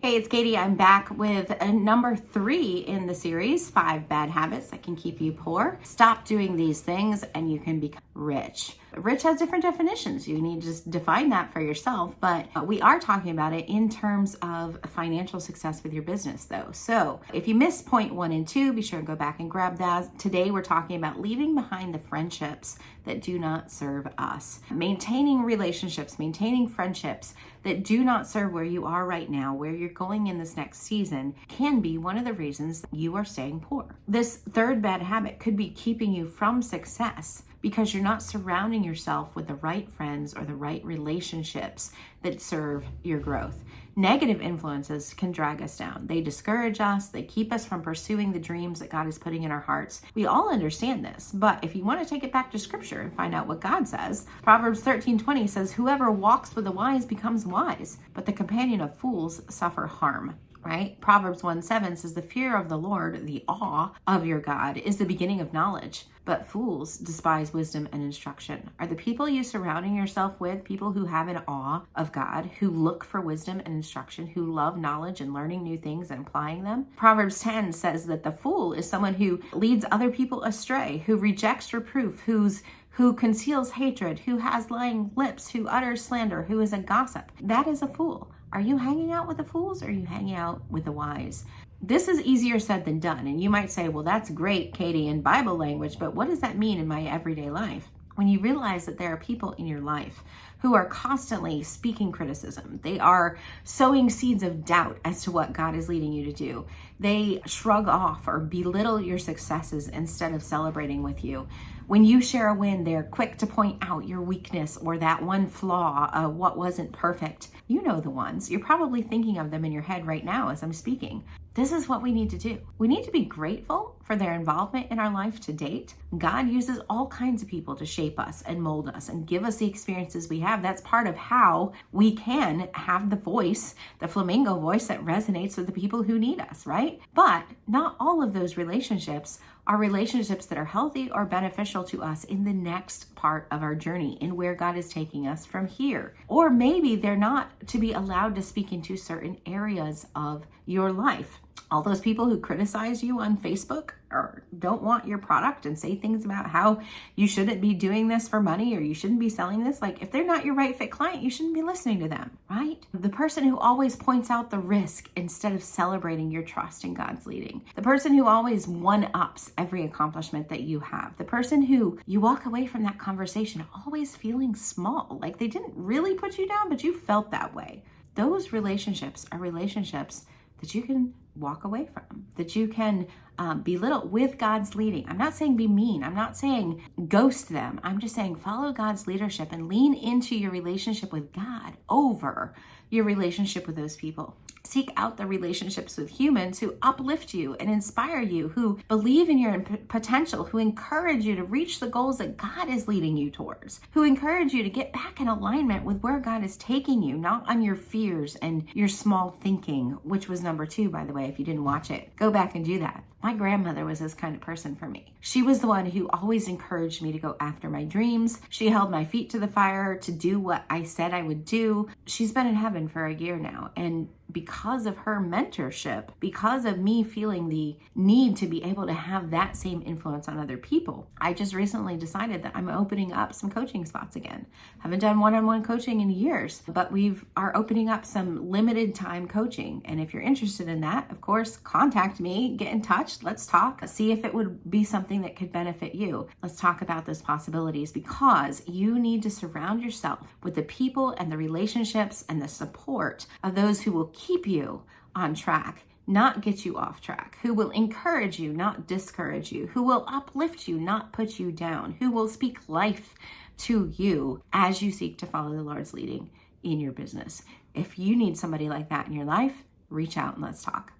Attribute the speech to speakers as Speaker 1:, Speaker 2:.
Speaker 1: Hey, it's Katie. I'm back with number 3 in the series, 5 Bad Habits That Can Keep You Poor. Stop doing these things and you can become rich. Rich has different definitions. You need to just define that for yourself, but we are talking about it in terms of financial success with your business though. So if you missed point 1 and 2, be sure to go back and grab that. Today we're talking about leaving behind the friendships that do not serve us. Maintaining relationships, maintaining friendships that do not serve where you are right now, where you're going in this next season, can be one of the reasons you are staying poor. This third bad habit could be keeping you from success because you're not surrounding yourself with the right friends or the right relationships that serve your growth. Negative influences can drag us down. They discourage us. They keep us from pursuing the dreams that God is putting in our hearts. We all understand this, but if you want to take it back to scripture and find out what God says, Proverbs 13:20 says, "Whoever walks with the wise becomes wise, but the companion of fools suffer harm." Right? Proverbs 1:7 says, "The fear of the Lord, the awe of your God, is the beginning of knowledge, but fools despise wisdom and instruction." Are the people you surrounding yourself with people who have an awe of God, who look for wisdom and instruction, who love knowledge and learning new things and applying them? Proverbs 10 says that the fool is someone who leads other people astray, who rejects reproof, who conceals hatred, who has lying lips, who utters slander, who is a gossip. That is a fool. Are you hanging out with the fools or are you hanging out with the wise? This is easier said than done. And you might say, well, that's great, Katie, in Bible language, but what does that mean in my everyday life? When you realize that there are people in your life who are constantly speaking criticism, they are sowing seeds of doubt as to what God is leading you to do. They shrug off or belittle your successes instead of celebrating with you. When you share a win, they're quick to point out your weakness or that one flaw, what wasn't perfect. You know the ones. You're probably thinking of them in your head right now as I'm speaking. This is what we need to do. We need to be grateful for their involvement in our life to date. God uses all kinds of people to shape us and mold us and give us the experiences we have. That's part of how we can have the voice, the Flamingo voice that resonates with the people who need us, right? But not all of those relationships are relationships that are healthy or beneficial to us in the next part of our journey, in where God is taking us from here. Or maybe they're not to be allowed to speak into certain areas of your life. All those people who criticize you on Facebook or don't want your product and say things about how you shouldn't be doing this for money or you shouldn't be selling this, like if they're not your right fit client, you shouldn't be listening to them, right? The person who always points out the risk instead of celebrating your trust in God's leading. The person who always one-ups every accomplishment that you have. The person who you walk away from that conversation always feeling small, like they didn't really put you down, but you felt that way. Those relationships are relationships that you can walk away from, that you can belittle with God's leading. I'm not saying be mean. I'm not saying ghost them. I'm just saying follow God's leadership and lean into your relationship with God over your relationship with those people. Seek out the relationships with humans who uplift you and inspire you, who believe in your potential, who encourage you to reach the goals that God is leading you towards, who encourage you to get back in alignment with where God is taking you, not on your fears and your small thinking, which was number 2, by the way. If you didn't watch it, go back and do that. My grandmother was this kind of person for me. She was the one who always encouraged me to go after my dreams. She held my feet to the fire to do what I said I would do. She's been in heaven for a year now. And because of her mentorship, because of me feeling the need to be able to have that same influence on other people, I just recently decided that I'm opening up some coaching spots again. Haven't done one-on-one coaching in years, but we are opening up some limited time coaching. And if you're interested in that, of course, contact me, get in touch. Let's talk, see if it would be something that could benefit you. Let's talk about those possibilities, because you need to surround yourself with the people and the relationships and the support of those who will keep you on track, not get you off track, who will encourage you, not discourage you, who will uplift you, not put you down, who will speak life to you as you seek to follow the Lord's leading in your business. If you need somebody like that in your life, reach out and let's talk.